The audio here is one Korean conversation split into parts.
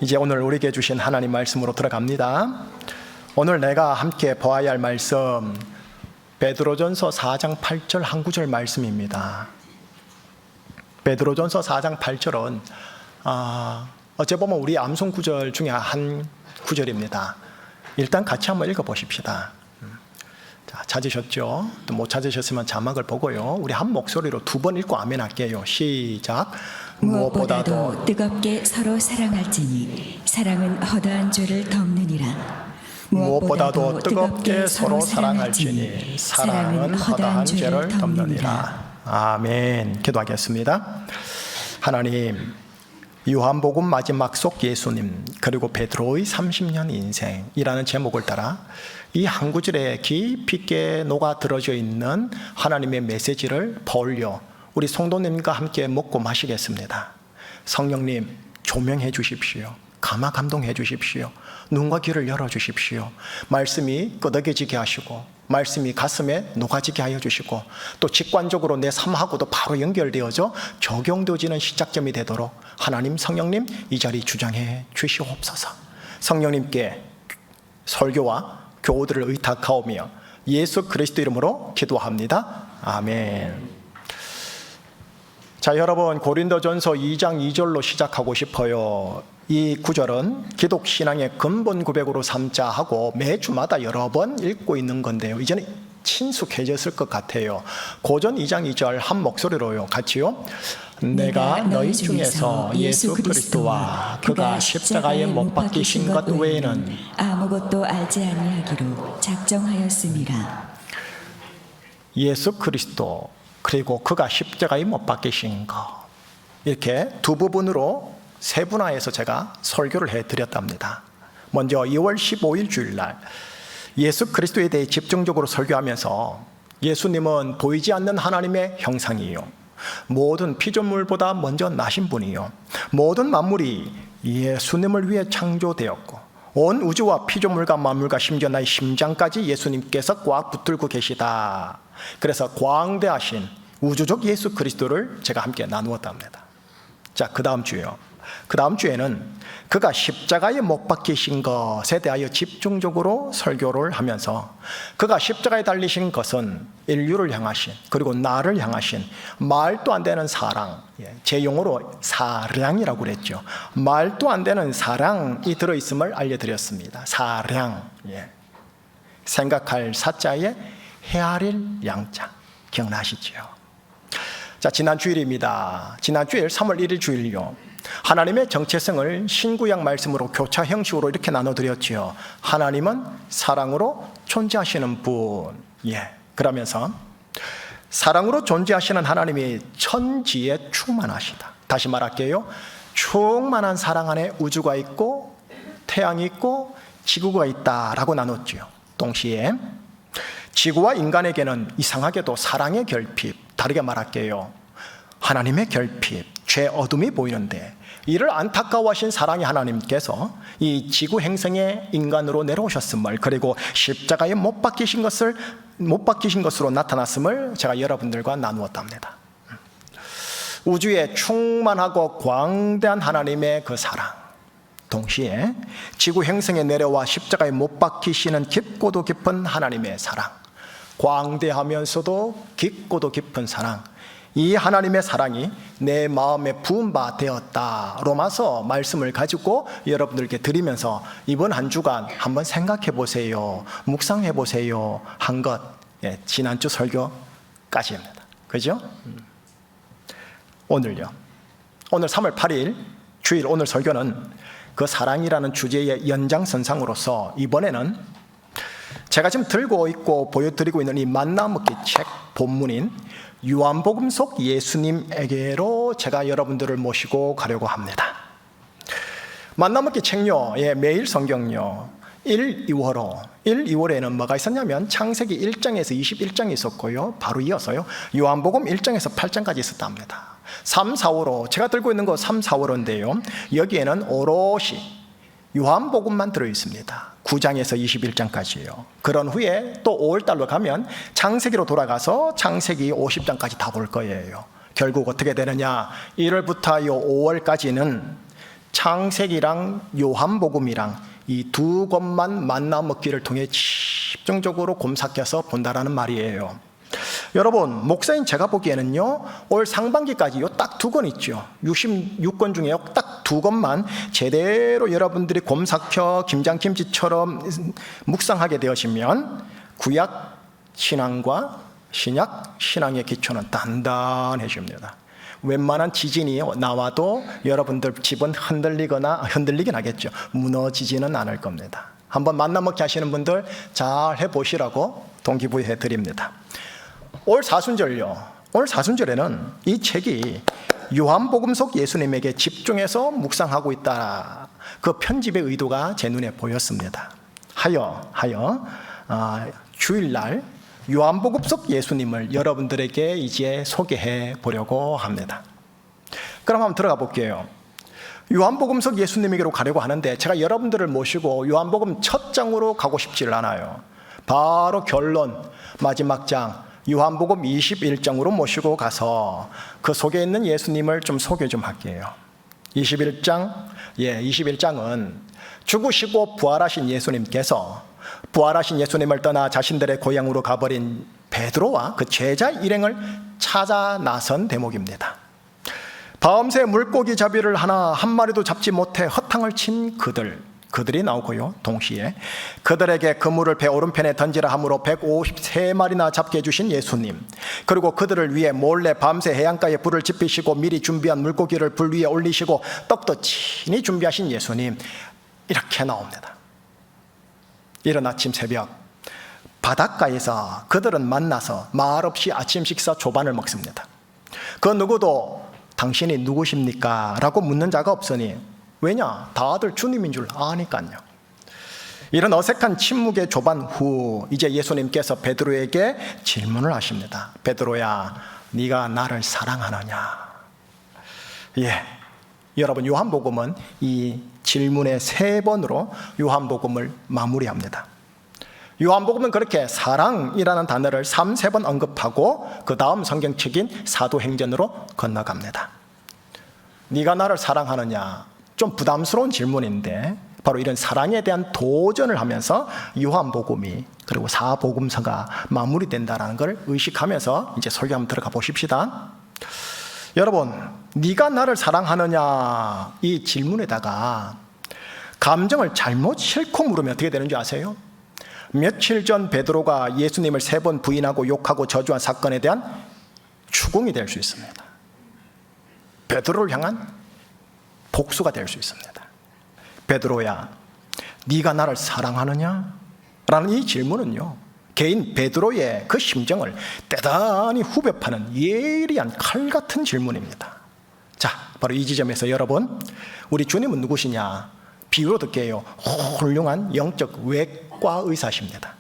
이제 오늘 우리에게 주신 하나님 말씀으로 들어갑니다. 오늘 내가 함께 보아야 할 말씀 베드로전서 4장 8절 한 구절 말씀입니다. 베드로전서 4장 8절은 어째 보면 우리 암송 구절 중에 한 구절입니다. 일단 같이 한번 읽어보십시다. 자, 찾으셨죠? 또 못 찾으셨으면 자막을 보고요. 우리 한 목소리로 두 번 읽고 아멘 할게요. 시작. 무엇보다도 뜨겁게 서로 사랑할지니 사랑은 허다한 죄를 덮느니라. 무엇보다도 뜨겁게 서로 사랑할지니 사랑은 허다한 죄를 덮느니라. 아멘. 기도하겠습니다. 하나님, 요한복음 마지막 속 예수님 그리고 베드로의 30년 인생이라는 제목을 따라 이 한 구절에 깊이 있게 녹아들어져 있는 하나님의 메시지를 보려 우리 성도님과 함께 먹고 마시겠습니다. 성령님 조명해 주십시오. 감화 감동해 주십시오. 눈과 귀를 열어주십시오. 말씀이 끄덕여지게 하시고 말씀이 가슴에 녹아지게 하여 주시고 또 직관적으로 내 삶하고도 바로 연결되어져 적용되어지는 시작점이 되도록 하나님 성령님 이 자리 주장해 주시옵소서. 성령님께 설교와 교우들을 의탁하오며 예수 그리스도 이름으로 기도합니다. 아멘. 자, 여러분 고린도전서 2장 2절로 시작하고 싶어요. 이 구절은 기독신앙의 근본 고백으로 삼자 하고 매주마다 여러 번 읽고 있는 건데요. 이제는 친숙해졌을 것 같아요. 고전 2장 2절 한 목소리로요. 같이요. 내가 너희 중에서 예수 그리스도와 그가 십자가에 못 박히신 것 외에는 아무것도 알지 아니하기로 작정하였습니다. 예수 그리스도 그리고 그가 십자가에 못 박히신 것, 이렇게 두 부분으로 세분화해서 제가 설교를 해드렸답니다. 먼저 2월 15일 주일날 예수 그리스도에 대해 집중적으로 설교하면서 예수님은 보이지 않는 하나님의 형상이요 모든 피조물보다 먼저 나신 분이요 모든 만물이 예수님을 위해 창조되었고 온 우주와 피조물과 만물과 심지어 나의 심장까지 예수님께서 꽉 붙들고 계시다. 그래서 광대하신 우주적 예수 그리스도를 제가 함께 나누었답니다. 자, 그 다음 주에요. 그 다음 주에는 그가 십자가에 못 박히신 것에 대하여 집중적으로 설교를 하면서 그가 십자가에 달리신 것은 인류를 향하신 그리고 나를 향하신 말도 안 되는 사랑, 제 용어로 사랑이라고 그랬죠. 말도 안 되는 사랑이 들어있음을 알려드렸습니다. 사랑, 생각할 사자에 헤아릴 양자, 기억나시죠? 자, 지난 주일입니다. 지난 주일 3월 1일 주일요. 하나님의 정체성을 신구약 말씀으로 교차 형식으로 이렇게 나눠드렸지요. 하나님은 사랑으로 존재하시는 분. 그러면서 사랑으로 존재하시는 하나님이 천지에 충만하시다. 다시 말할게요. 충만한 사랑 안에 우주가 있고 태양이 있고 지구가 있다라고 나눴지요. 동시에 지구와 인간에게는 이상하게도 사랑의 결핍, 다르게 말할게요. 하나님의 결핍, 죄 어둠이 보이는데 이를 안타까워하신 사랑의 하나님께서 이 지구 행성에 인간으로 내려오셨음을 그리고 십자가에 못 박히신 것으로 나타났음을 제가 여러분들과 나누었답니다. 우주에 충만하고 광대한 하나님의 그 사랑, 동시에 지구 행성에 내려와 십자가에 못 박히시는 깊고도 깊은 하나님의 사랑, 광대하면서도 깊고도 깊은 사랑, 이 하나님의 사랑이 내 마음에 부은 바 되었다. 로마서 말씀을 가지고 여러분들께 드리면서 이번 한 주간 한번 생각해 보세요. 묵상해 보세요. 한 것. 지난주 설교까지입니다. 그죠? 오늘요. 오늘 3월 8일 주일 오늘 설교는 그 사랑이라는 주제의 연장선상으로서 이번에는 제가 지금 들고 있고 보여드리고 있는 이 만나먹기 책 본문인 요한복음 속 예수님에게로 제가 여러분들을 모시고 가려고 합니다. 만나먹기 책요, 매일 성경요 1, 2월호 1, 2월에는 뭐가 있었냐면 창세기 1장에서 21장이 있었고요, 바로 이어서요 요한복음 1장에서 8장까지 있었답니다. 3, 4월호 제가 들고 있는 거 3, 4월호인데요 여기에는 오롯이 요한복음만 들어있습니다. 9장에서 21장까지예요. 그런 후에 또 5월달로 가면 창세기로 돌아가서 창세기 50장까지 다 볼 거예요. 결국 어떻게 되느냐, 1월부터 5월까지는 창세기랑 요한복음이랑 이 두 권만 만나 먹기를 통해 집중적으로 곰삭혀서 본다라는 말이에요. 여러분, 목사인 제가 보기에는요, 올 상반기까지 요 딱 두 권 있죠. 66권 중에 딱 두 권만 제대로 여러분들이 곰삭혀 김장김치처럼 묵상하게 되시면 구약 신앙과 신약 신앙의 기초는 단단해집니다. 웬만한 지진이 나와도 여러분들 집은 흔들리긴 하겠죠. 무너지지는 않을 겁니다. 한번 만나먹기 하시는 분들 잘 해보시라고 동기부여 드립니다. 올 사순절요. 오늘 사순절에는 이 책이 요한복음 속 예수님에게 집중해서 묵상하고 있다. 그 편집의 의도가 제 눈에 보였습니다. 주일날 요한복음 속 예수님을 여러분들에게 이제 소개해 보려고 합니다. 그럼 한번 들어가 볼게요. 요한복음 속 예수님에게로 가려고 하는데 제가 여러분들을 모시고 요한복음 첫 장으로 가고 싶지를 않아요. 바로 결론, 마지막 장 요한복음 21장으로 모시고 가서 그 속에 있는 예수님을 좀 소개 좀 할게요. 21장은 죽으시고 부활하신 예수님께서 부활하신 예수님을 떠나 자신들의 고향으로 가버린 베드로와 그 제자 일행을 찾아 나선 대목입니다. 밤새 물고기 잡이를 하나 한 마리도 잡지 못해 허탕을 친 그들이 나오고요. 동시에 그들에게 그물을 배 오른편에 던지라 하므로 153마리나 잡게 해주신 예수님, 그리고 그들을 위해 몰래 밤새 해안가에 불을 지피시고 미리 준비한 물고기를 불 위에 올리시고 떡도 친히 준비하신 예수님, 이렇게 나옵니다. 이른 아침 새벽 바닷가에서 그들은 만나서 말없이 아침 식사 조반을 먹습니다. 그 누구도 당신이 누구십니까? 라고 묻는 자가 없으니, 왜냐? 다들 주님인 줄 아니까요. 이런 어색한 침묵의 조반 후 이제 예수님께서 베드로에게 질문을 하십니다. 베드로야, 네가 나를 사랑하느냐? 여러분, 요한복음은 이 질문의 3번으로 요한복음을 마무리합니다. 요한복음은 그렇게 사랑이라는 단어를 3번 언급하고 그 다음 성경책인 사도행전으로 건너갑니다. 네가 나를 사랑하느냐? 좀 부담스러운 질문인데 바로 이런 사랑에 대한 도전을 하면서 요한복음이 그리고 사복음서가 마무리된다는 걸 의식하면서 이제 설교 한번 들어가 보십시다. 여러분, 네가 나를 사랑하느냐? 이 질문에다가 감정을 잘못 싣고 물으면 어떻게 되는 줄 아세요? 며칠 전 베드로가 예수님을 3번 부인하고 욕하고 저주한 사건에 대한 추궁이 될 수 있습니다. 베드로를 향한 복수가 될 수 있습니다. 베드로야, 네가 나를 사랑하느냐? 라는 이 질문은요, 개인 베드로의 그 심정을 대단히 후벼 파는 예리한 칼 같은 질문입니다. 자, 바로 이 지점에서 여러분, 우리 주님은 누구시냐? 비유로 듣게요. 훌륭한 영적 외과 의사십니다.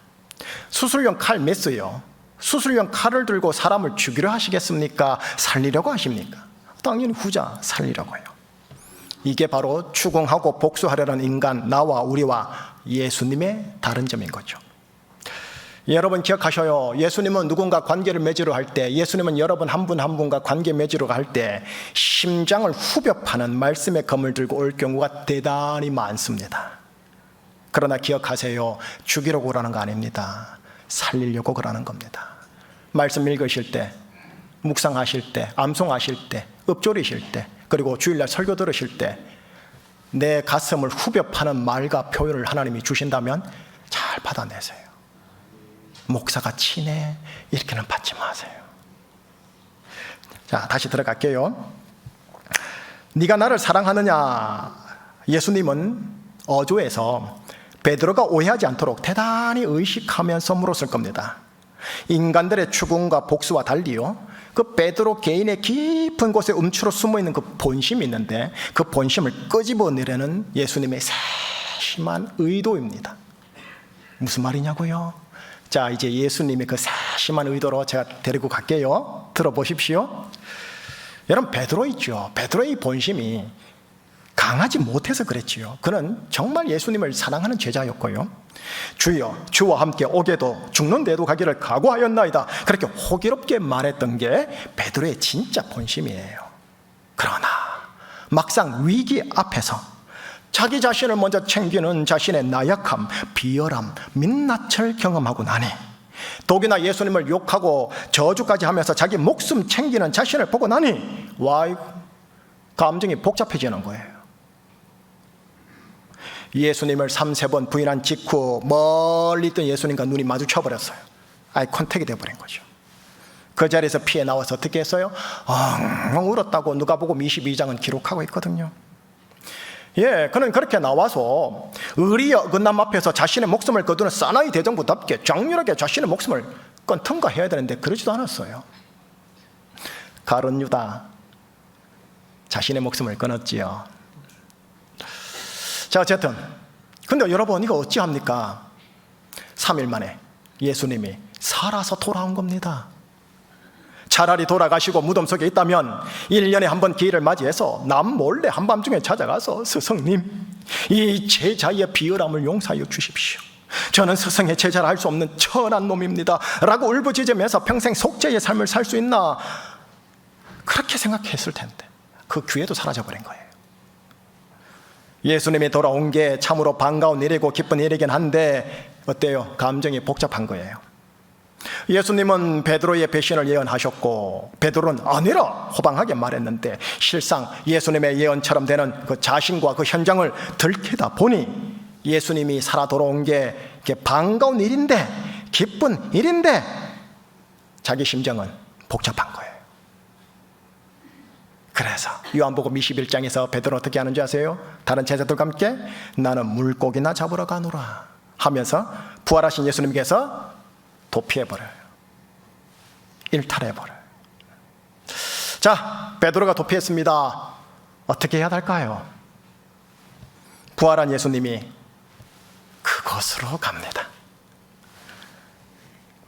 수술용 칼 메스요. 수술용 칼을 들고 사람을 죽이려 하시겠습니까? 살리려고 하십니까? 당연히 후자, 살리려고 해요. 이게 바로 추궁하고 복수하려는 인간, 나와 우리와 예수님의 다른 점인 거죠. 여러분 기억하셔요. 예수님은 누군가 관계를 맺으러 할 때, 예수님은 여러분 한 분 한 분과 관계 맺으러 갈 때 심장을 후벼 파는 말씀의 검을 들고 올 경우가 대단히 많습니다. 그러나 기억하세요. 죽이려고 그러는 거 아닙니다. 살리려고 그러는 겁니다. 말씀 읽으실 때, 묵상하실 때, 암송하실 때, 읊조리실 때, 그리고 주일날 설교 들으실 때 내 가슴을 후벼 파는 말과 표현을 하나님이 주신다면 잘 받아내세요. 목사가 치네, 이렇게는 받지 마세요. 자, 다시 들어갈게요. 네가 나를 사랑하느냐? 예수님은 어조에서 베드로가 오해하지 않도록 대단히 의식하면서 물었을 겁니다. 인간들의 추궁과 복수와 달리요, 그 베드로 개인의 깊은 곳에 움츠러 숨어있는 그 본심이 있는데 그 본심을 끄집어내려는 예수님의 세심한 의도입니다. 무슨 말이냐고요? 자, 이제 예수님의 그 세심한 의도로 제가 데리고 갈게요. 들어보십시오. 여러분, 베드로 있죠. 베드로의 본심이 강하지 못해서 그랬지요. 그는 정말 예수님을 사랑하는 제자였고요. 주여, 주와 함께 오게도 죽는 데도 가기를 각오하였나이다. 그렇게 호기롭게 말했던 게 베드로의 진짜 본심이에요. 그러나 막상 위기 앞에서 자기 자신을 먼저 챙기는 자신의 나약함, 비열함, 민낯을 경험하고 나니 독이나 예수님을 욕하고 저주까지 하면서 자기 목숨 챙기는 자신을 보고 나니 감정이 복잡해지는 거예요. 예수님을 3-4번 부인한 직후 멀리 있던 예수님과 눈이 마주쳐버렸어요. 아이 컨택이 돼버린 거죠. 그 자리에서 피해 나와서 어떻게 했어요? 엉엉 울었다고 누가복음 22장은 기록하고 있거든요. 그는 그렇게 나와서 의리의 어긋남 앞에서 자신의 목숨을 거두는 사나이 대장부답게 장렬하게 자신의 목숨을 끊던가 해야 되는데 그러지도 않았어요. 가룟 유다 자신의 목숨을 끊었지요. 자, 어쨌든 근데 여러분 이거 어찌합니까? 3일 만에 예수님이 살아서 돌아온 겁니다. 차라리 돌아가시고 무덤 속에 있다면 1년에 한 번 기회를 맞이해서 남 몰래 한밤중에 찾아가서 스승님, 이 제자의 비열함을 용서하여 주십시오. 저는 스승의 제자를 할 수 없는 천한 놈입니다 라고 울부짖으면서 평생 속죄의 삶을 살 수 있나 그렇게 생각했을 텐데 그 기회도 사라져버린 거예요. 예수님이 돌아온 게 참으로 반가운 일이고 기쁜 일이긴 한데 어때요? 감정이 복잡한 거예요. 예수님은 베드로의 배신을 예언하셨고 베드로는 아니라 호방하게 말했는데 실상 예수님의 예언처럼 되는 그 자신과 그 현장을 들키다 보니 예수님이 살아 돌아온 게 반가운 일인데 기쁜 일인데 자기 심정은 복잡한 거예요. 그래서 요한복음 21장에서 베드로 어떻게 하는지 아세요? 다른 제자들과 함께 나는 물고기나 잡으러 가노라 하면서 부활하신 예수님께서 도피해버려요. 일탈해버려요. 자, 베드로가 도피했습니다. 어떻게 해야 할까요? 부활한 예수님이 그곳으로 갑니다.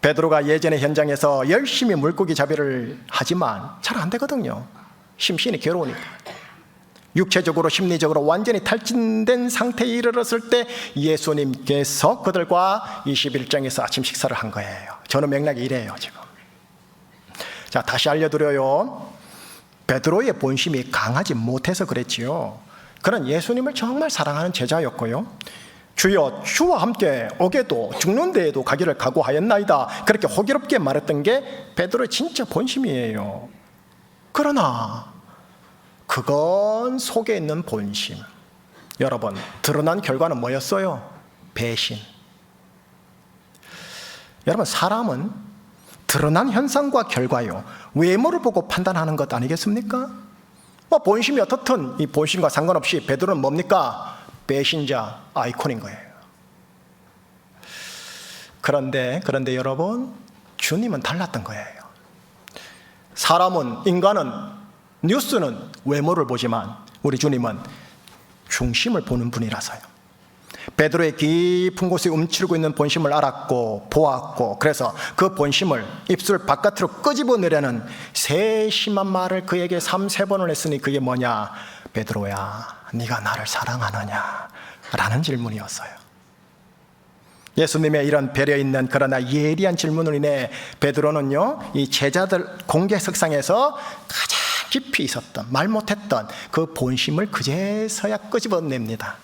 베드로가 예전의 현장에서 열심히 물고기 잡이를 하지만 잘 안 되거든요. 심신이 괴로우니까. 육체적으로 심리적으로 완전히 탈진된 상태에 이르렀을 때 예수님께서 그들과 21장에서 아침 식사를 한 거예요. 저는 맥락이 이래요 지금. 자, 다시 알려드려요. 베드로의 본심이 강하지 못해서 그랬지요. 그는 예수님을 정말 사랑하는 제자였고요. 주여 주와 함께 오게도 죽는 데에도 가기를 각오하였나이다 그렇게 호기롭게 말했던 게 베드로의 진짜 본심이에요. 그러나 그건 속에 있는 본심. 여러분, 드러난 결과는 뭐였어요? 배신. 여러분, 사람은 드러난 현상과 결과요, 외모를 보고 판단하는 것 아니겠습니까? 본심이 어떻든 이 본심과 상관없이 베드로는 뭡니까? 배신자 아이콘인 거예요. 그런데 여러분, 주님은 달랐던 거예요. 사람은, 인간은, 뉴스는 외모를 보지만 우리 주님은 중심을 보는 분이라서요. 베드로의 깊은 곳에 움츠리고 있는 본심을 알았고 보았고 그래서 그 본심을 입술 바깥으로 끄집어내려는 세심한 말을 그에게 3-4번을 했으니 그게 뭐냐? 베드로야, 네가 나를 사랑하느냐? 라는 질문이었어요. 예수님의 이런 배려 있는 그러나 예리한 질문으로 인해 베드로는요, 이 제자들 공개석상에서 가장 깊이 있었던, 말 못했던 그 본심을 그제서야 끄집어냅니다.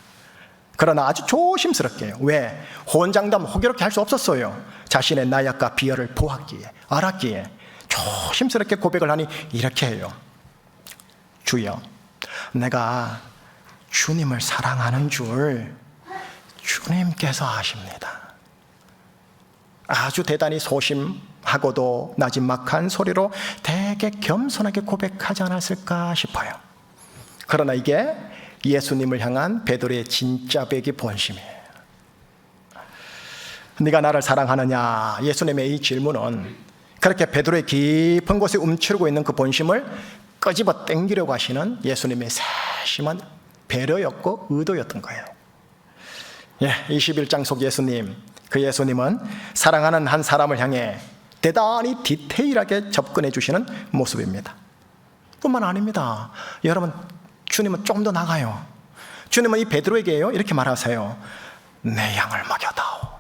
그러나 아주 조심스럽게요. 왜? 호언장담 호기롭게 할 수 없었어요. 자신의 나약과 비열을 보았기에, 알았기에 조심스럽게 고백을 하니 이렇게 해요. 주여, 내가 주님을 사랑하는 줄 주님께서 아십니다. 아주 대단히 소심하고도 나지막한 소리로 되게 겸손하게 고백하지 않았을까 싶어요. 그러나 이게 예수님을 향한 베드로의 진짜 배기 본심이에요. 네가 나를 사랑하느냐? 예수님의 이 질문은 그렇게 베드로의 깊은 곳에 움츠리고 있는 그 본심을 끄집어 당기려고 하시는 예수님의 세심한 배려였고 의도였던 거예요. 21장 속 예수님, 그 예수님은 사랑하는 한 사람을 향해 대단히 디테일하게 접근해 주시는 모습입니다. 뿐만 아닙니다. 여러분, 주님은 조금 더 나가요. 주님은 이 베드로에게요, 이렇게 말하세요. 내 양을 먹여다오.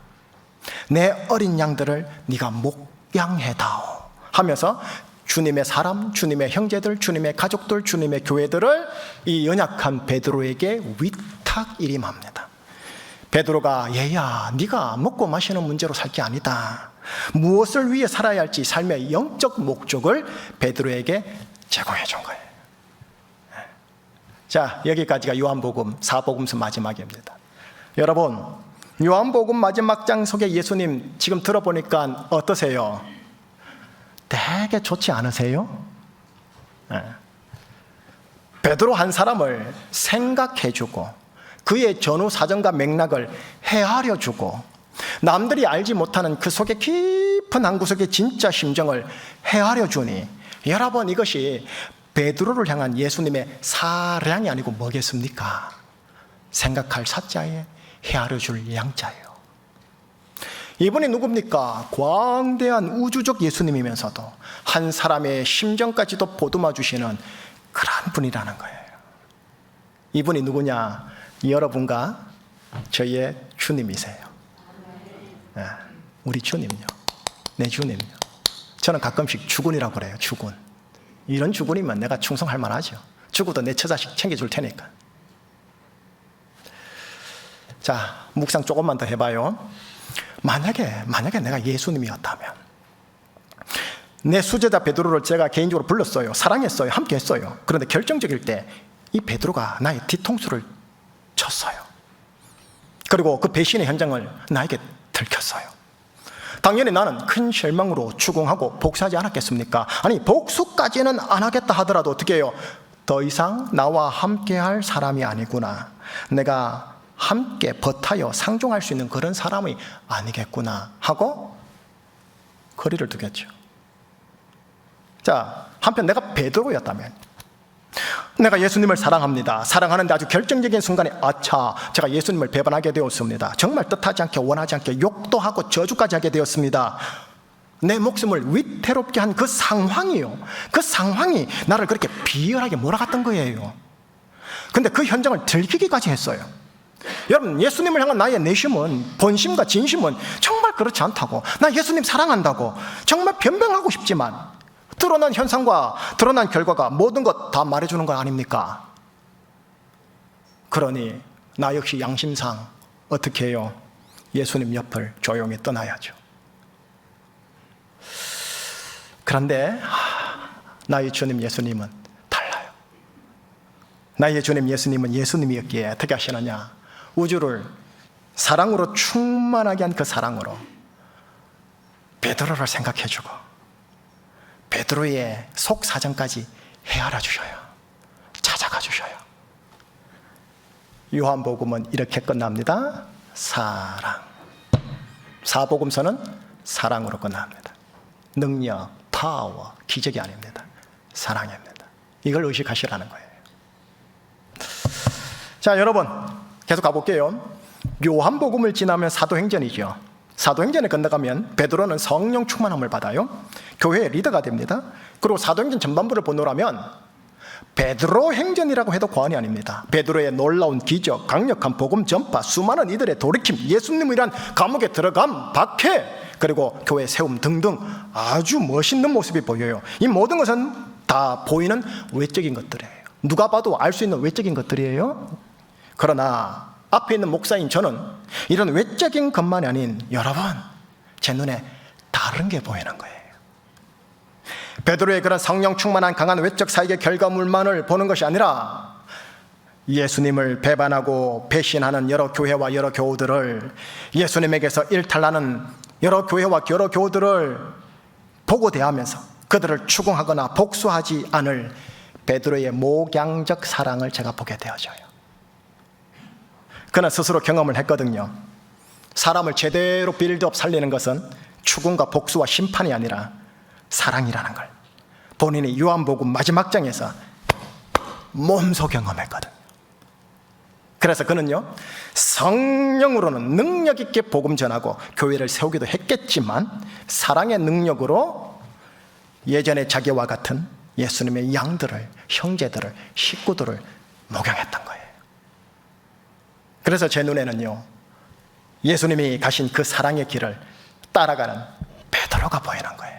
내 어린 양들을 네가 목양해다오 하면서 주님의 사람, 주님의 형제들, 주님의 가족들, 주님의 교회들을 이 연약한 베드로에게 위탁일임합니다. 베드로가 얘야, 네가 먹고 마시는 문제로 살 게 아니다. 무엇을 위해 살아야 할지 삶의 영적 목적을 베드로에게 제공해 준 거예요. 자, 여기까지가 요한복음 4복음서 마지막입니다. 여러분, 요한복음 마지막 장 속에 예수님 지금 들어보니까 어떠세요? 되게 좋지 않으세요? 베드로 한 사람을 생각해주고 그의 전후 사정과 맥락을 헤아려주고 남들이 알지 못하는 그 속에 깊은 한 구석의 진짜 심정을 헤아려주니 여러분, 이것이 베드로를 향한 예수님의 사랑이 아니고 뭐겠습니까? 생각할 사자에 헤아려줄 양자예요. 이분이 누굽니까? 광대한 우주적 예수님이면서도 한 사람의 심정까지도 보듬어 주시는 그런 분이라는 거예요. 이분이 누구냐? 여러분과 저희의 주님이세요. 우리 주님요. 내 주님요. 저는 가끔씩 주군이라고 그래요. 주군. 이런 주군이면 내가 충성할 만하죠. 죽어도 내 처자식 챙겨줄 테니까. 자, 묵상 조금만 더 해봐요. 만약에 내가 예수님이었다면, 내 수제자 베드로를 제가 개인적으로 불렀어요. 사랑했어요. 함께 했어요. 그런데 결정적일 때 이 베드로가 나의 뒤통수를 쳤어요. 그리고 그 배신의 현장을 나에게 들켰어요. 당연히 나는 큰 실망으로 추궁하고 복수하지 않았겠습니까? 아니, 복수까지는 안 하겠다 하더라도 어떻게 해요? 더 이상 나와 함께할 사람이 아니구나. 내가 함께 버타여 상종할 수 있는 그런 사람이 아니겠구나 하고 거리를 두겠죠. 자, 한편 내가 베드로였다면, 내가 예수님을 사랑합니다. 사랑하는데 아주 결정적인 순간에 아차, 제가 예수님을 배반하게 되었습니다. 정말 뜻하지 않게 원하지 않게 욕도 하고 저주까지 하게 되었습니다. 내 목숨을 위태롭게 한 그 상황이요, 그 상황이 나를 그렇게 비열하게 몰아갔던 거예요. 근데 그 현장을 들키기까지 했어요. 여러분, 예수님을 향한 나의 내심은, 본심과 진심은 정말 그렇지 않다고, 나 예수님 사랑한다고 정말 변명하고 싶지만 드러난 현상과 드러난 결과가 모든 것 다 말해주는 거 아닙니까? 그러니 나 역시 양심상 어떻게 해요? 예수님 옆을 조용히 떠나야죠. 그런데 나의 주님 예수님은 달라요. 나의 주님 예수님은 예수님이었기에 어떻게 하시느냐? 우주를 사랑으로 충만하게 한 그 사랑으로 베드로를 생각해주고 베드로의 속 사정까지 헤아려 주셔요. 찾아가 주셔요. 요한복음은 이렇게 끝납니다. 사랑. 사복음서는 사랑으로 끝납니다. 능력, 파워, 기적이 아닙니다. 사랑입니다. 이걸 의식하시라는 거예요. 자, 여러분 계속 가볼게요. 요한복음을 지나면 사도행전이죠. 사도행전에 건너가면 베드로는 성령 충만함을 받아요. 교회의 리더가 됩니다. 그리고 사도행전 전반부를 보노라면 베드로 행전이라고 해도 과언이 아닙니다. 베드로의 놀라운 기적, 강력한 복음 전파, 수많은 이들의 돌이킴, 예수님이란 감옥에 들어감, 박해, 그리고 교회 세움 등등 아주 멋있는 모습이 보여요. 이 모든 것은 다 보이는 외적인 것들이에요. 누가 봐도 알 수 있는 외적인 것들이에요. 그러나 앞에 있는 목사인 저는 이런 외적인 것만이 아닌, 여러분, 제 눈에 다른 게 보이는 거예요. 베드로의 그런 성령 충만한 강한 외적 사역의 결과물만을 보는 것이 아니라 예수님을 배반하고 배신하는 여러 교회와 여러 교우들을, 예수님에게서 일탈하는 여러 교회와 여러 교우들을 보고 대하면서 그들을 추궁하거나 복수하지 않을 베드로의 목양적 사랑을 제가 보게 되어져요. 그는 스스로 경험을 했거든요. 사람을 제대로 빌드업 살리는 것은 추궁과 복수와 심판이 아니라 사랑이라는 걸 본인이 요한복음 마지막 장에서 몸소 경험했거든요. 그래서 그는요, 성령으로는 능력 있게 복음 전하고 교회를 세우기도 했겠지만 사랑의 능력으로 예전에 자기와 같은 예수님의 양들을, 형제들을, 식구들을 목양했던 거예요. 그래서 제 눈에는요, 예수님이 가신 그 사랑의 길을 따라가는 베드로가 보이는 거예요.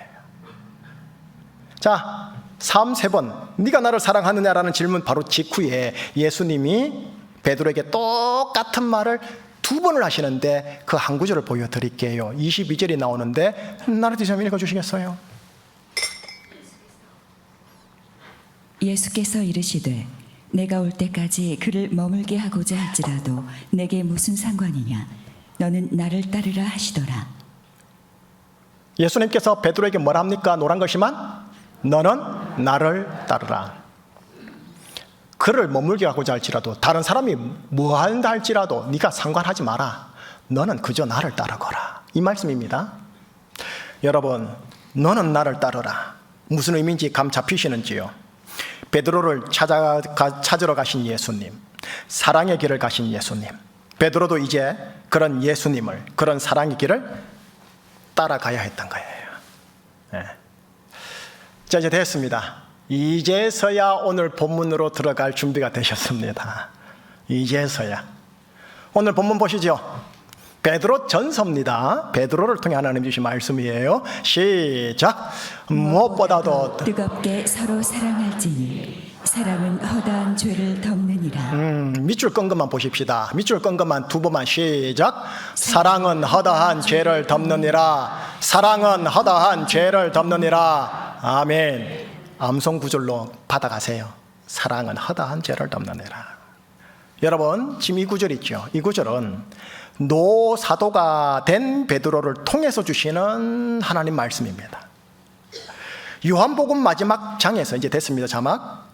자, 3번 네가 나를 사랑하느냐라는 질문 바로 직후에 예수님이 베드로에게 똑같은 말을 2번을 하시는데 그 한 구절을 보여드릴게요. 22절이 나오는데 나라티님 좀 읽어주시겠어요? 예수께서 이르시되 내가 올 때까지 그를 머물게 하고자 할지라도 내게 무슨 상관이냐 너는 나를 따르라 하시더라. 예수님께서 베드로에게 뭐라 합니까? 노란 것이만 너는 나를 따르라. 그를 머물게 하고자 할지라도 다른 사람이 뭐 한다 할지라도 네가 상관하지 마라. 너는 그저 나를 따르거라. 이 말씀입니다. 여러분, 너는 나를 따르라. 무슨 의미인지 감 잡히시는지요? 베드로를 찾으러 가신 예수님, 사랑의 길을 가신 예수님, 베드로도 이제 그런 예수님을, 그런 사랑의 길을 따라가야 했던 거예요. 네. 자, 이제 됐습니다. 이제서야 오늘 본문으로 들어갈 준비가 되셨습니다. 이제서야. 오늘 본문 보시죠. 베드로 전서입니다. 베드로를 통해 하나님 주신 말씀이에요. 시작. 무엇보다도 뜨겁게 서로 사랑할지니 사랑은 허다한 죄를 덮느니라. 밑줄 끈 것만 보십시다. 밑줄 끈 것만 2번만 시작. 사랑은 허다한 죄를 덮느니라. 사랑은 허다한 죄를 덮느니라. 아멘. 암송 구절로 받아가세요. 사랑은 허다한 죄를 덮느니라. 여러분, 지금 이 구절 있죠. 이 구절은 노사도가 된 베드로를 통해서 주시는 하나님 말씀입니다. 요한복음 마지막 장에서 이제 됐습니다. 자막.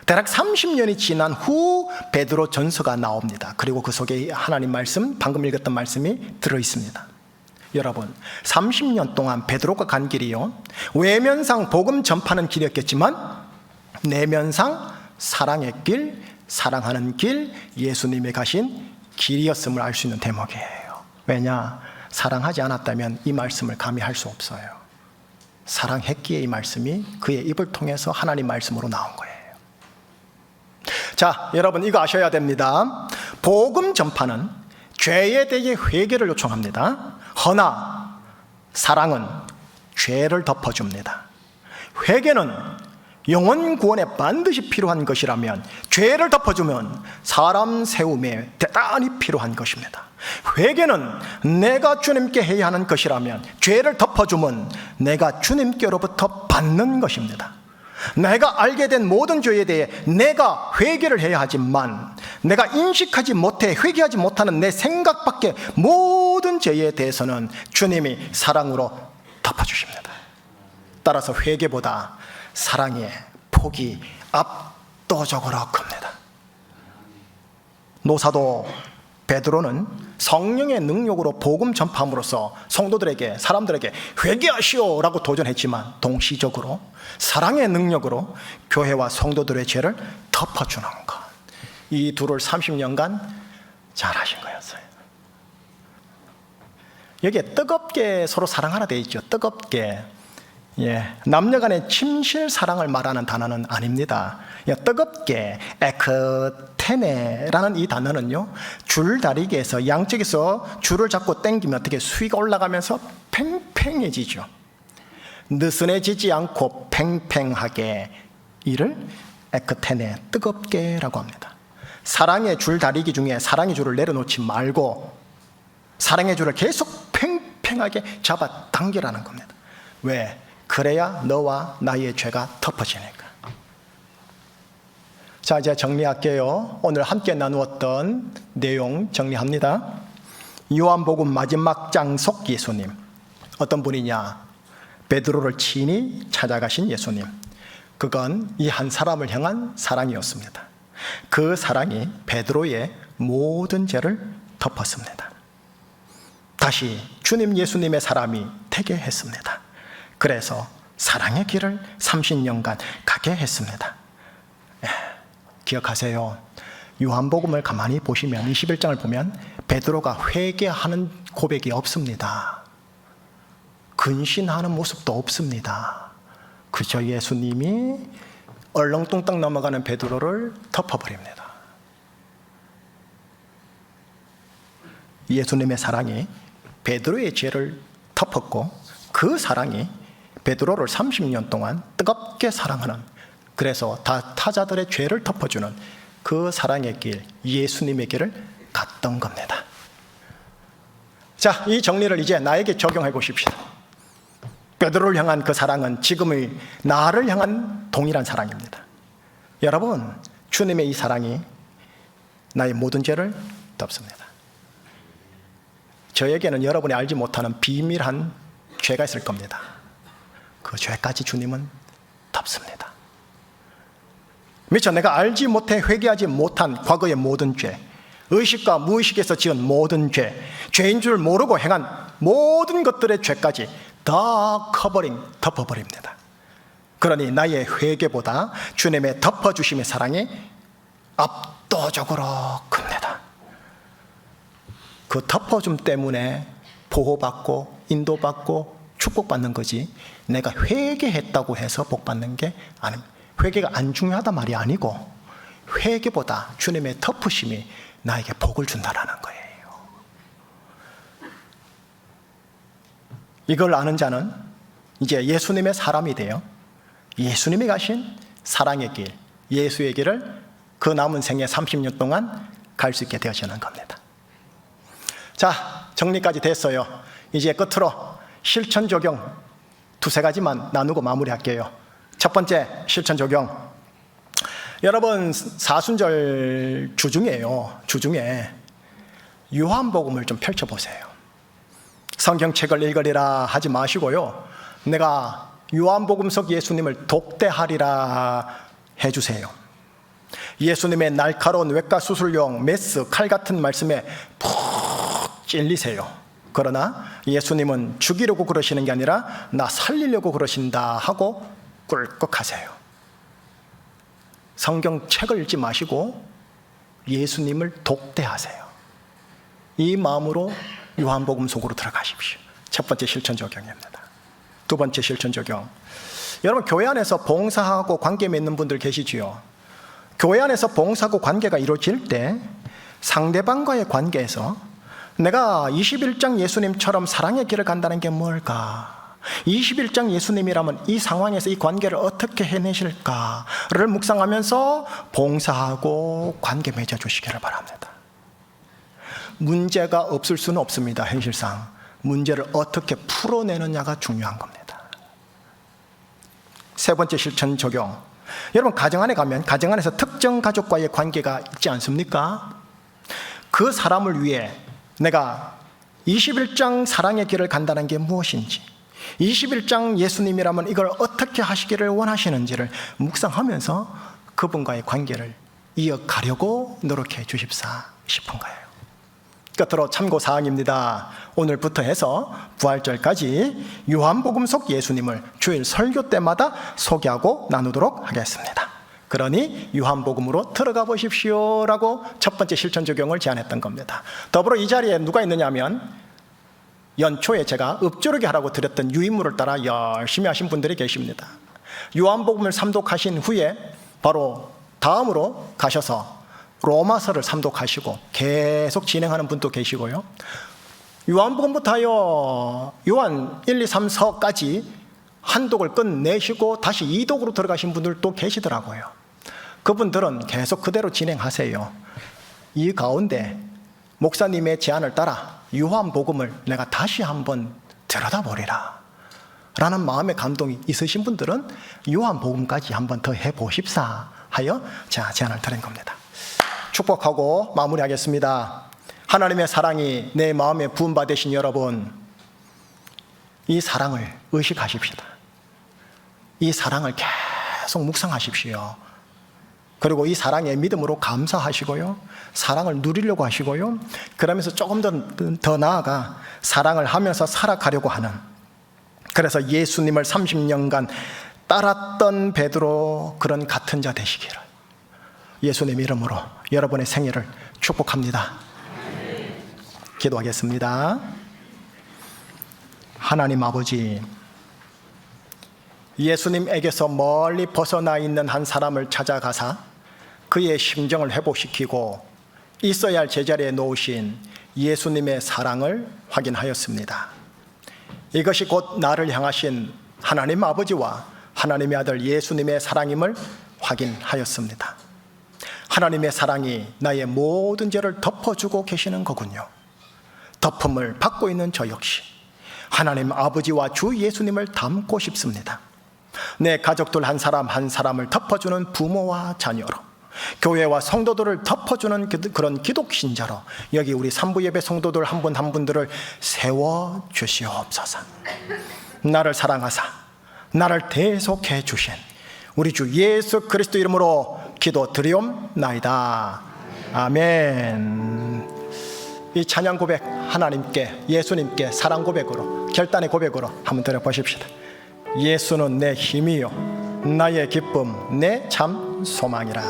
대략 30년이 지난 후 베드로 전서가 나옵니다. 그리고 그 속에 하나님 말씀, 방금 읽었던 말씀이 들어있습니다. 여러분, 30년 동안 베드로가 간 길이요, 외면상 복음 전파하는 길이었겠지만 내면상 사랑의 길, 사랑하는 길, 예수님이 가신 길이었음을 알 수 있는 대목이에요. 왜냐? 사랑하지 않았다면 이 말씀을 감히 할 수 없어요. 사랑했기에 이 말씀이 그의 입을 통해서 하나님 말씀으로 나온 거예요. 자, 여러분, 이거 아셔야 됩니다. 복음 전파는 죄에 대해 회개를 요청합니다. 허나 사랑은 죄를 덮어줍니다. 회개는 영혼 구원에 반드시 필요한 것이라면 죄를 덮어주면 사람 세움에 대단히 필요한 것입니다. 회개는 내가 주님께 해야 하는 것이라면 죄를 덮어주면 내가 주님께로부터 받는 것입니다. 내가 알게 된 모든 죄에 대해 내가 회개를 해야 하지만 내가 인식하지 못해 회개하지 못하는 내 생각 밖의 모든 죄에 대해서는 주님이 사랑으로 덮어주십니다. 따라서 회개보다 사랑의 폭이 압도적으로 큽니다. 노사도 베드로는 성령의 능력으로 복음 전파함으로써 성도들에게, 사람들에게 회개하시오라고 도전했지만 동시적으로 사랑의 능력으로 교회와 성도들의 죄를 덮어주는 것, 이 둘을 30년간 잘하신 거였어요. 여기에 뜨겁게 서로 사랑하라 되어 있죠. 뜨겁게. 남녀간의 침실 사랑을 말하는 단어는 아닙니다. 뜨겁게, 에크테네라는 이 단어는요, 줄다리기에서 양쪽에서 줄을 잡고 당기면 어떻게 수위가 올라가면서 팽팽해지죠. 느슨해지지 않고 팽팽하게, 이를 에크테네, 뜨겁게라고 합니다. 사랑의 줄다리기 중에 사랑의 줄을 내려놓지 말고 사랑의 줄을 계속 팽팽하게 잡아 당기라는 겁니다. 왜? 그래야 너와 나의 죄가 덮어지니까. 자, 이제 정리할게요. 오늘 함께 나누었던 내용 정리합니다. 요한복음 마지막 장 속 예수님, 어떤 분이냐? 베드로를 친히 찾아가신 예수님. 그건 이 한 사람을 향한 사랑이었습니다. 그 사랑이 베드로의 모든 죄를 덮었습니다. 다시 주님 예수님의 사람이 되게 했습니다. 그래서 사랑의 길을 30년간 가게 했습니다. 기억하세요. 요한복음을 가만히 보시면 21장을 보면 베드로가 회개하는 고백이 없습니다. 근신하는 모습도 없습니다. 그저 예수님이 얼렁뚱땅 넘어가는 베드로를 덮어버립니다. 예수님의 사랑이 베드로의 죄를 덮었고 그 사랑이 베드로를 30년 동안 뜨겁게 사랑하는, 그래서 타자들의 죄를 덮어주는 그 사랑의 길, 예수님의 길을 갔던 겁니다. 자, 이 정리를 이제 나에게 적용해 보십시오. 베드로를 향한 그 사랑은 지금의 나를 향한 동일한 사랑입니다. 여러분, 주님의 이 사랑이 나의 모든 죄를 덮습니다. 저에게는 여러분이 알지 못하는 비밀한 죄가 있을 겁니다. 그 죄까지 주님은 덮습니다. 미처 내가 알지 못해 회개하지 못한 과거의 모든 죄, 의식과 무의식에서 지은 모든 죄, 죄인 줄 모르고 행한 모든 것들의 죄까지 다 덮어버립니다. 그러니 나의 회개보다 주님의 덮어주심의 사랑이 압도적으로 큽니다. 그 덮어줌 때문에 보호받고 인도받고 축복받는 거지, 내가 회개했다고 해서 복받는 게 아닙니다. 회개가 안 중요하단 말이 아니고, 회개보다 주님의 덮으심이 나에게 복을 준다라는 거예요. 이걸 아는 자는 이제 예수님의 사람이 돼요. 예수님이 가신 사랑의 길, 예수의 길을 그 남은 생애 30년 동안 갈 수 있게 되어지는 겁니다. 자, 정리까지 됐어요. 이제 끝으로 실천 적용 두세 가지만 나누고 마무리할게요. 첫 번째 실천 적용. 여러분, 사순절 주중에요. 주중에 요한복음을 좀 펼쳐보세요. 성경책을 읽으리라 하지 마시고요, 내가 요한복음 속 예수님을 독대하리라 해주세요. 예수님의 날카로운 외과 수술용 메스, 칼 같은 말씀에 푹 찔리세요. 그러나 예수님은 죽이려고 그러시는 게 아니라 나 살리려고 그러신다 하고 꿀꺽 하세요. 성경책을 읽지 마시고 예수님을 독대하세요. 이 마음으로 요한복음 속으로 들어가십시오. 첫 번째 실천 적용입니다. 두 번째 실천 적용. 여러분, 교회 안에서 봉사하고 관계 맺는 분들 계시지요? 교회 안에서 봉사하고 관계가 이루어질 때 상대방과의 관계에서 내가 21장 예수님처럼 사랑의 길을 간다는 게 뭘까? 21장 예수님이라면 이 상황에서 이 관계를 어떻게 해내실까를 묵상하면서 봉사하고 관계 맺어주시기를 바랍니다. 문제가 없을 수는 없습니다. 현실상 문제를 어떻게 풀어내느냐가 중요한 겁니다. 세 번째 실천 적용. 여러분, 가정 안에 가면 가정 안에서 특정 가족과의 관계가 있지 않습니까? 그 사람을 위해 내가 21장 사랑의 길을 간다는 게 무엇인지, 21장 예수님이라면 이걸 어떻게 하시기를 원하시는지를 묵상하면서 그분과의 관계를 이어가려고 노력해 주십사 싶은 거예요. 끝으로 참고사항입니다. 오늘부터 해서 부활절까지 요한복음 속 예수님을 주일 설교 때마다 소개하고 나누도록 하겠습니다. 그러니 요한복음으로 들어가 보십시오 라고 첫 번째 실천 적용을 제안했던 겁니다. 더불어 이 자리에 누가 있느냐 하면 연초에 제가 읍조르기 하라고 드렸던 유인물을 따라 열심히 하신 분들이 계십니다. 요한복음을 삼독하신 후에 바로 다음으로 가셔서 로마서를 삼독하시고 계속 진행하는 분도 계시고요, 요한복음부터요 요한 1, 2, 3서까지 한독을 끝내시고 다시 2독으로 들어가신 분들도 계시더라고요. 그분들은 계속 그대로 진행하세요. 이 가운데 목사님의 제안을 따라 요한복음을 내가 다시 한번 들여다보리라 라는 마음의 감동이 있으신 분들은 요한복음까지 한번 더 해보십사 하여 제안을 드린 겁니다. 축복하고 마무리하겠습니다. 하나님의 사랑이 내 마음에 부음받으신 여러분, 이 사랑을 의식하십시다. 이 사랑을 계속 묵상하십시오. 그리고 이 사랑의 믿음으로 감사하시고요, 사랑을 누리려고 하시고요, 그러면서 조금 더 나아가 사랑을 하면서 살아가려고 하는, 그래서 예수님을 30년간 따랐던 베드로 그런 같은 자 되시기를 예수님 이름으로 여러분의 생일을 축복합니다. 기도하겠습니다. 하나님 아버지, 예수님에게서 멀리 벗어나 있는 한 사람을 찾아가사 그의 심정을 회복시키고 있어야 할 제자리에 놓으신 예수님의 사랑을 확인하였습니다. 이것이 곧 나를 향하신 하나님 아버지와 하나님의 아들 예수님의 사랑임을 확인하였습니다. 하나님의 사랑이 나의 모든 죄를 덮어주고 계시는 거군요. 덮음을 받고 있는 저 역시 하나님 아버지와 주 예수님을 닮고 싶습니다. 내 가족들 한 사람 한 사람을 덮어주는 부모와 자녀로, 교회와 성도들을 덮어주는 그런 기독신자로 여기 우리 산부예배 성도들 한 분 한 분들을 세워주시옵소서. 나를 사랑하사 나를 대속해 주신 우리 주 예수 그리스도 이름으로 기도드리옵나이다. 아멘. 이 찬양 고백 하나님께, 예수님께 사랑 고백으로, 결단의 고백으로 한번 드려보십시다. 예수는 내 힘이요 나의 기쁨, 내 참 소망이라.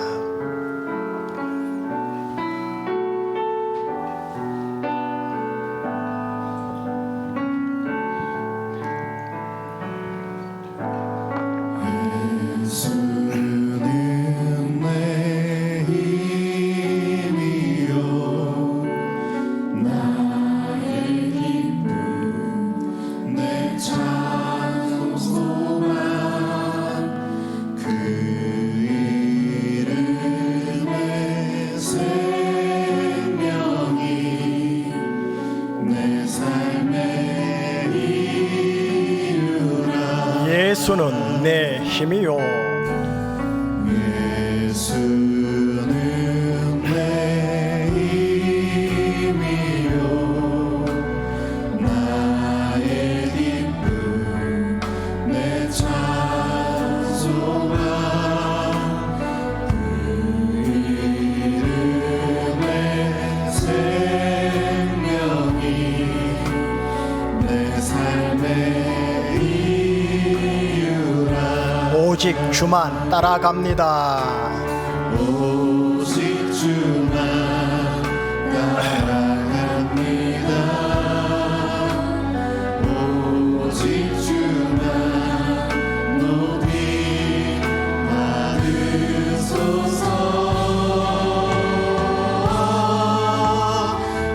예수는 내 힘이요 예수는 내 힘이요 나의 기쁨 내 찬송함 그 이름의 생명이 내 삶의 오직 주만 따라갑니다. 오직 주만 따라갑니다. 오직 주만 높이 받으소서.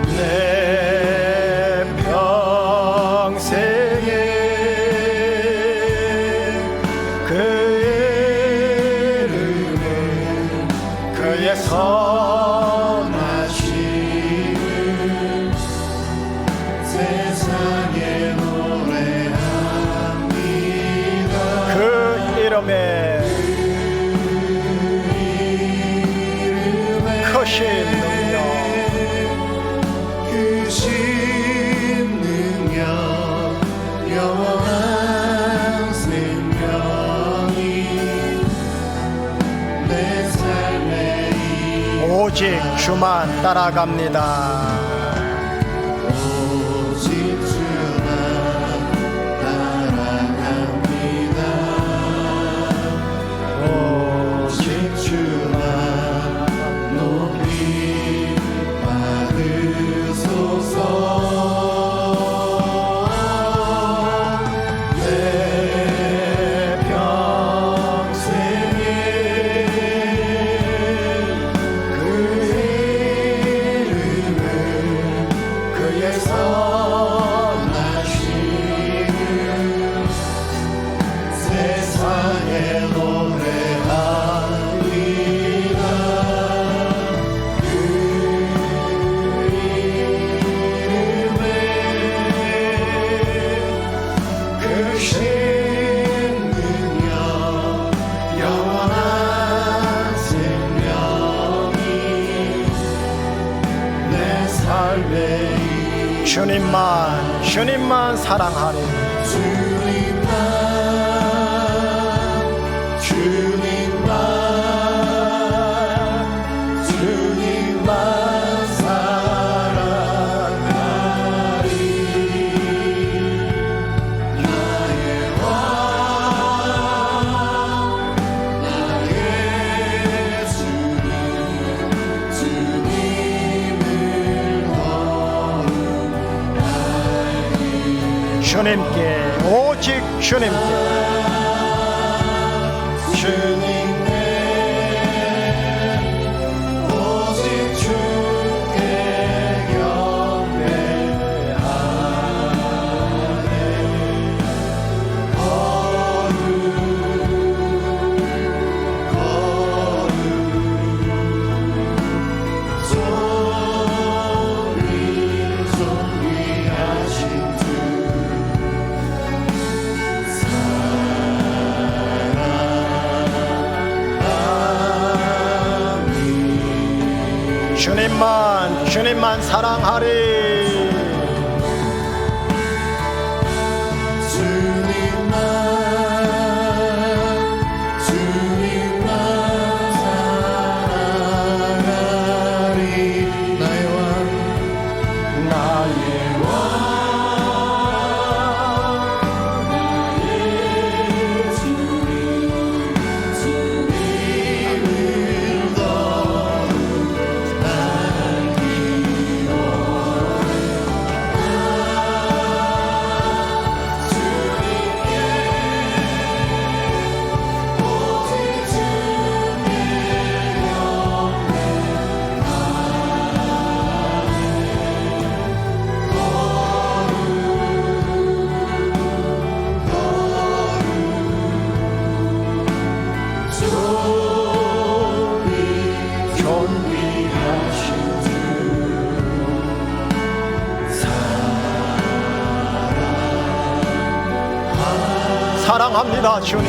내 평생에 그의 선하심을 세상에 노래합니다. 그 이름에 크신 능력 크신 능력 영원한 생명이 내 삶에 오직 주만 따라갑니다. 오직 주만 따라갑니다. 오직 주만 높이 받으소서. 내 평생에 그의 이름을 그의 선하심을 세상에 노래합니다. 그 이름에 크신 능력 영원한 생명이 내 삶에 주님만 사랑하리. 주님만 사랑하리. 나의 왕 나의 주님 주님을 주님께, 오직 주님께. 주님께 오직 주께 경배하네. 주님만 사랑하리. 주님만 사랑하리. 나의 왕 나의 사랑합니다 주님.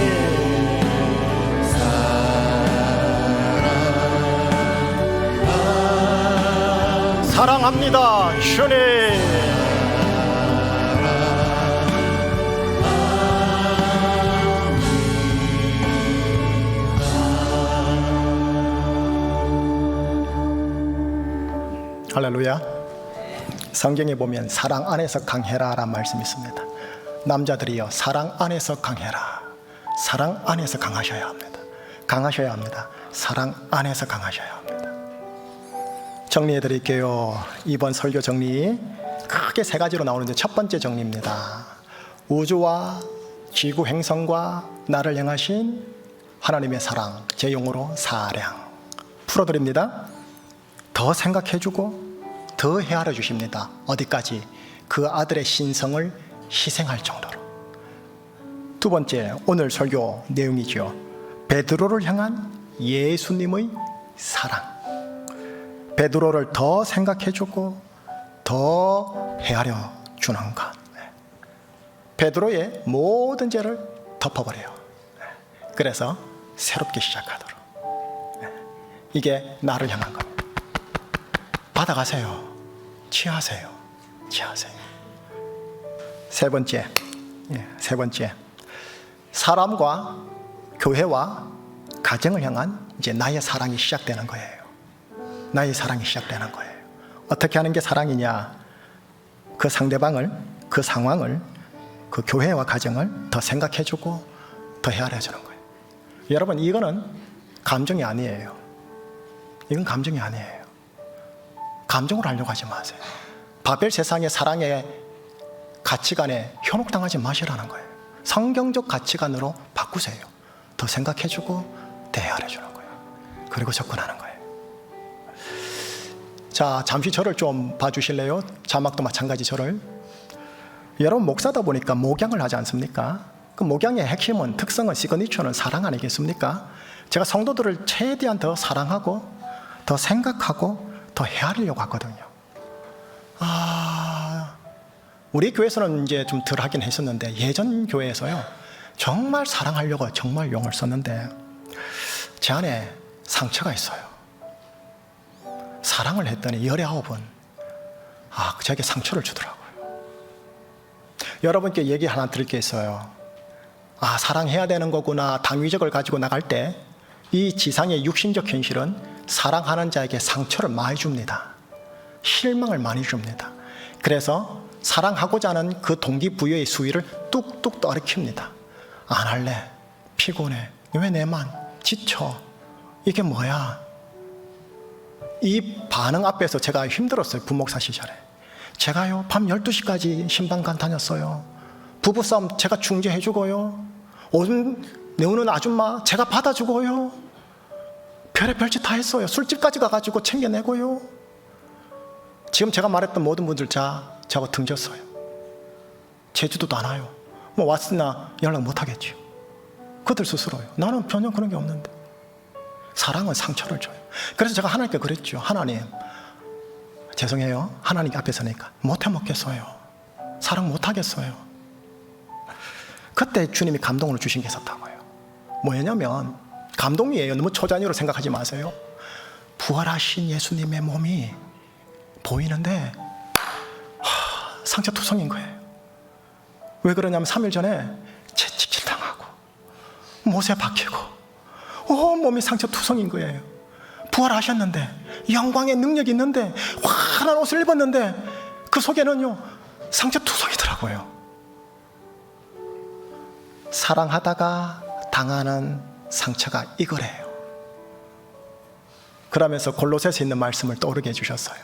사랑합니다 주님. 할렐루야. 성경에 보면 사랑 안에서 강해라 라는 말씀이 있습니다. 남자들이여 사랑 안에서 강해라. 사랑 안에서 강하셔야 합니다. 강하셔야 합니다. 사랑 안에서 강하셔야 합니다. 정리해 드릴게요. 이번 설교 정리 크게 세 가지로 나오는데 첫 번째 정리입니다. 우주와 지구 행성과 나를 향하신 하나님의 사랑, 제 용어로 사랑 풀어드립니다. 더 생각해주고 더 헤아려 주십니다. 어디까지? 그 아들의 신성을 희생할 정도로. 두 번째, 오늘 설교 내용이죠. 베드로를 향한 예수님의 사랑. 베드로를 더 생각해주고 더 헤아려 주는 것. 베드로의 모든 죄를 덮어버려요. 그래서 새롭게 시작하도록. 이게 나를 향한 겁니다. 받아가세요. 취하세요. 취하세요. 세 번째, 사람과 교회와 가정을 향한 이제 나의 사랑이 시작되는 거예요. 나의 사랑이 시작되는 거예요. 어떻게 하는 게 사랑이냐? 그 상대방을, 그 상황을, 그 교회와 가정을 더 생각해주고 더 헤아려주는 거예요. 여러분, 이거는 감정이 아니에요. 이건 감정이 아니에요. 감정으로 하려고 하지 마세요. 바벨 세상의 사랑의 가치관에 현혹당하지 마시라는 거예요. 성경적 가치관으로 바꾸세요. 더 생각해주고 더 헤아려주는 거예요. 그리고 접근하는 거예요. 자, 잠시 저를 좀 봐주실래요? 자막도 마찬가지 저를. 여러분, 목사다 보니까 목양을 하지 않습니까? 그 목양의 핵심은, 특성은, 시그니처는 사랑 아니겠습니까? 제가 성도들을 최대한 더 사랑하고 더 생각하고 더 헤아리려고 하거든요. 우리 교회에서는 이제 좀 덜 하긴 했었는데, 예전 교회에서요 정말 사랑하려고 정말 용을 썼는데 제 안에 상처가 있어요. 사랑을 했더니 19은 저에게 상처를 주더라고요. 여러분께 얘기 하나 드릴 게 있어요. 사랑해야 되는 거구나. 당위적을 가지고 나갈 때 이 지상의 육신적 현실은 사랑하는 자에게 상처를 많이 줍니다. 실망을 많이 줍니다. 그래서 사랑하고자 하는 그 동기부여의 수위를 뚝뚝 떨어킵니다. 안 할래. 피곤해. 왜 내만 지쳐. 이게 뭐야. 이 반응 앞에서 제가 힘들었어요. 부목사 시절에. 제가요 밤 12시까지 신방간 다녔어요. 부부싸움 제가 중재해주고요. 오줌 내우는 아줌마 제가 받아주고요. 별의별 짓 다 했어요. 술집까지 가가지고 챙겨내고요. 지금 제가 말했던 모든 분들 저하고 등졌어요. 제주도도 안 와요. 뭐 왔으나 연락 못 하겠죠. 그들 스스로요. 나는 전혀 그런 게 없는데. 사랑은 상처를 줘요. 그래서 제가 하나님께 그랬죠. 하나님, 죄송해요. 하나님 앞에 서니까 못 해먹겠어요. 사랑 못 하겠어요. 그때 주님이 감동을 주신 게 있었다고요. 뭐냐면 감동이에요. 너무 초자연으로 생각하지 마세요. 부활하신 예수님의 몸이 보이는데 상처투성인 거예요. 왜 그러냐면 3일 전에 채찍질 당하고 못에 박히고 몸이 상처투성인 거예요. 부활하셨는데, 영광의 능력이 있는데, 환한 옷을 입었는데 그 속에는요 상처투성이더라고요. 사랑하다가 당하는 상처가 이거래요. 그러면서 골로새서 있는 말씀을 떠오르게 해주셨어요.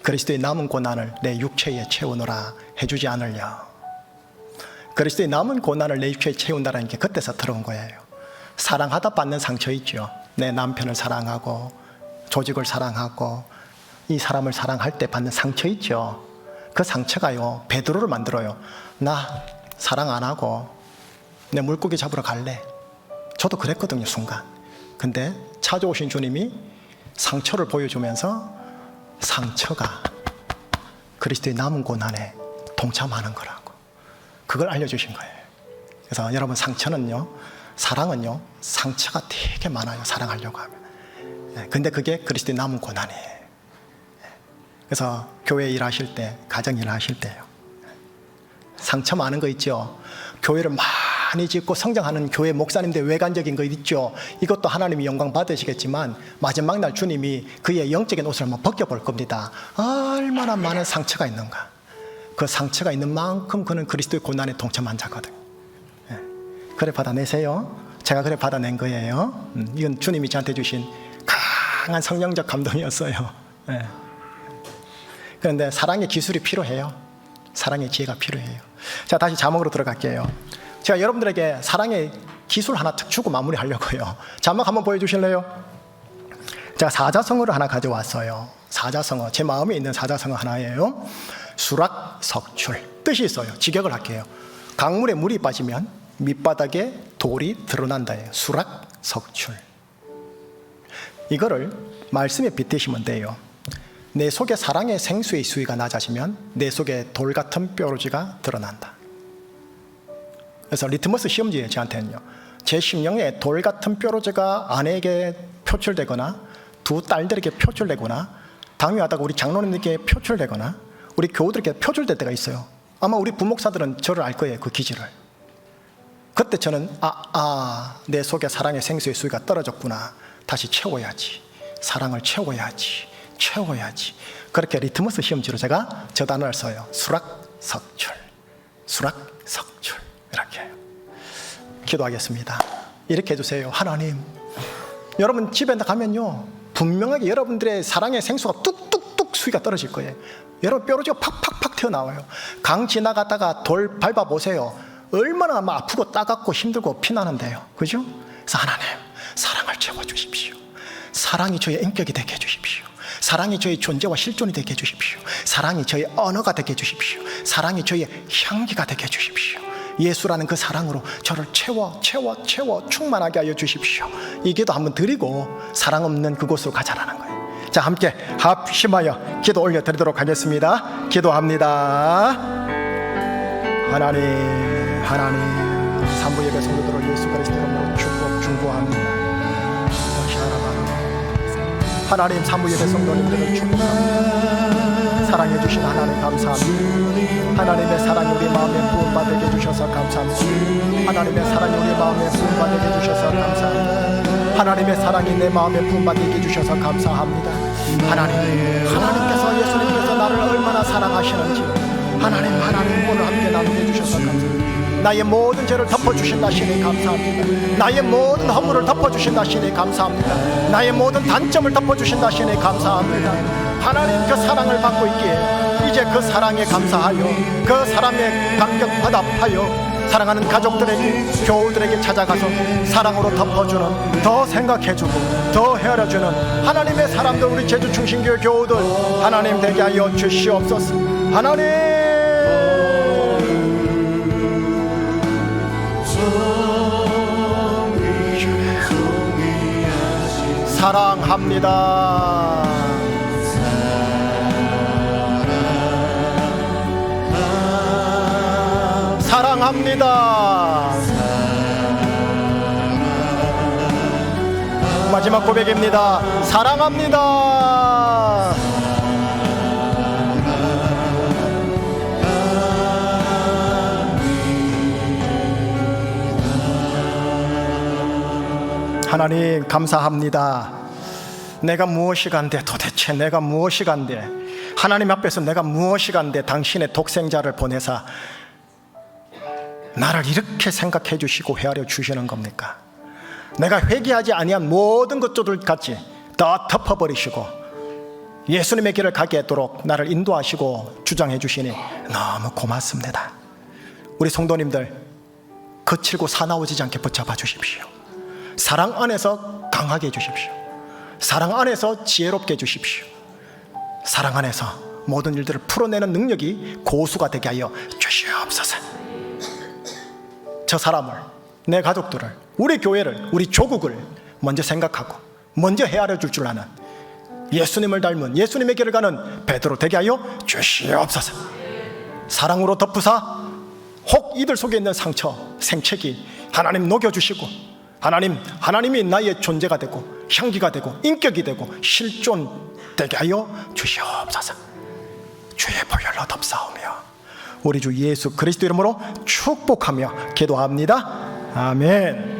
그리스도의 남은 고난을 내 육체에 채우노라 해주지 않으려. 그리스도의 남은 고난을 내 육체에 채운다는 게 그때서 들어온 거예요. 사랑하다 받는 상처 있죠. 내 남편을 사랑하고 조직을 사랑하고 이 사람을 사랑할 때 받는 상처 있죠. 그 상처가요 베드로를 만들어요. 나 사랑 안 하고 내 물고기 잡으러 갈래. 저도 그랬거든요, 순간. 근데 찾아오신 주님이 상처를 보여주면서 상처가 그리스도의 남은 고난에 동참하는 거라고, 그걸 알려주신 거예요. 그래서 여러분, 상처는요, 사랑은요, 상처가 되게 많아요, 사랑하려고 하면. 근데 그게 그리스도의 남은 고난이에요. 그래서 교회 일하실 때, 가정 일하실 때요, 상처 많은 거 있죠. 교회를 많이 짓고 성장하는 교회 목사님들 외관적인 거 있죠. 이것도 하나님이 영광 받으시겠지만 마지막 날 주님이 그의 영적인 옷을 한번 벗겨볼 겁니다. 얼마나 많은 상처가 있는가. 그 상처가 있는 만큼 그는 그리스도의 고난에 동참한 자거든요. 그래 받아내세요. 제가 그래 받아낸 거예요. 이건 주님이 저한테 주신 강한 성령적 감동이었어요. 그런데 사랑의 기술이 필요해요. 사랑의 지혜가 필요해요. 자, 다시 자막으로 들어갈게요. 제가 여러분들에게 사랑의 기술 하나 특 주고 마무리하려고요. 자막 한번 보여주실래요? 제가 사자성어를 하나 가져왔어요. 사자성어, 제 마음에 있는 사자성어 하나예요. 수락석출. 뜻이 있어요. 직역을 할게요. 강물에 물이 빠지면 밑바닥에 돌이 드러난다예요. 수락석출. 이거를 말씀에 빗대시면 돼요. 내 속에 사랑의 생수의 수위가 낮아지면 내 속에 돌 같은 뾰루지가 드러난다. 그래서 리트머스 시험지에 저한테는요, 제 심령에 돌 같은 뾰루지가 아내에게 표출되거나 두 딸들에게 표출되거나 당위하다가 우리 장로님들에게 표출되거나 우리 교우들에게 표출될 때가 있어요. 아마 우리 부목사들은 저를 알 거예요, 그 기질을. 그때 저는 내 속에 사랑의 생수의 수위가 떨어졌구나. 다시 채워야지. 사랑을 채워야지. 그렇게 리트머스 시험지로 제가 저 단어를 써요. 수락석출. 수락석출. 이렇게 해요. 기도하겠습니다. 이렇게 해주세요. 하나님, 여러분 집에 가면요, 분명하게 여러분들의 사랑의 생수가 뚝뚝뚝 수위가 떨어질 거예요. 여러분 뾰루지가 팍팍팍 튀어나와요. 강 지나가다가 돌 밟아보세요. 얼마나 아프고 따갑고 힘들고 피나는데요. 그죠? 그래서 하나님, 사랑을 채워주십시오. 사랑이 저의 인격이 되게 해주십시오. 사랑이 저의 존재와 실존이 되게 해주십시오. 사랑이 저의 언어가 되게 해주십시오. 사랑이 저의 향기가 되게 해주십시오. 예수라는 그 사랑으로 저를 채워 충만하게 하여 주십시오. 이 기도 한번 드리고 사랑 없는 그곳으로 가자라는 거예요. 자, 함께 합심하여 기도 올려드리도록 하겠습니다. 기도합니다. 하나님, 산부 예배 성도들을 예수 그리스도 이름으로 축복합니다. 하나님, 산부 예배 성도님들을 축복합니다. 사랑해 주신 하나님 감사합니다. 하나님의 사랑이 우리 마음에 부음받게 해주셔서 감사합니다. 하나님의 사랑이 우리 마음에 부음받게 해주셔서 감사합니다. 하나님의 사랑이 내 마음에 부음받게 해주셔서 감사합니다. 하나님께서 예수님께서 나를 얼마나 사랑하시는지 하나님 오늘 함께 나누게 해주셔서 감사합니다. 나의 모든 죄를 덮어주신다 시니 감사합니다. 나의 모든 허물을 덮어주신다 시니 감사합니다. 나의 모든 단점을 덮어주신다 시니 감사합니다. 하나님, 그 사랑을 받고 있기에 이제 그 사랑에 감사하여 그 사랑에 감격 화답하여 사랑하는 가족들에게, 교우들에게 찾아가서 사랑으로 덮어주는, 더 생각해주고 더 헤아려주는 하나님의 사람들, 우리 제주충신교회 교우들 하나님 되게 하여 주시옵소서. 하나님, 사랑합니다. 사랑합니다. 마지막 고백입니다. 사랑합니다. 하나님 감사합니다. 내가 무엇이 간데, 도대체 내가 무엇이 간데, 하나님 앞에서 내가 무엇이 간데 당신의 독생자를 보내사 나를 이렇게 생각해 주시고 헤아려 주시는 겁니까? 내가 회개하지 아니한 모든 것들까지 다 덮어버리시고 예수님의 길을 가게 하도록 나를 인도하시고 주장해 주시니 너무 고맙습니다. 우리 성도님들 거칠고 사나워지지 않게 붙잡아 주십시오. 사랑 안에서 강하게 해주십시오. 사랑 안에서 지혜롭게 해주십시오. 사랑 안에서 모든 일들을 풀어내는 능력이 고수가 되게 하여 주시옵소서. 저 사람을, 내 가족들을, 우리 교회를, 우리 조국을 먼저 생각하고 먼저 헤아려 줄 줄 아는 예수님을 닮은, 예수님의 길을 가는 베드로 되게 하여 주시옵소서. 사랑으로 덮으사 혹 이들 속에 있는 상처, 생채기 하나님 녹여주시고, 하나님이 나의 존재가 되고 향기가 되고 인격이 되고 실존되게 하여 주시옵소서. 주의 보혈로 덮사오며 우리 주 예수 그리스도 이름으로 축복하며 기도합니다. 아멘.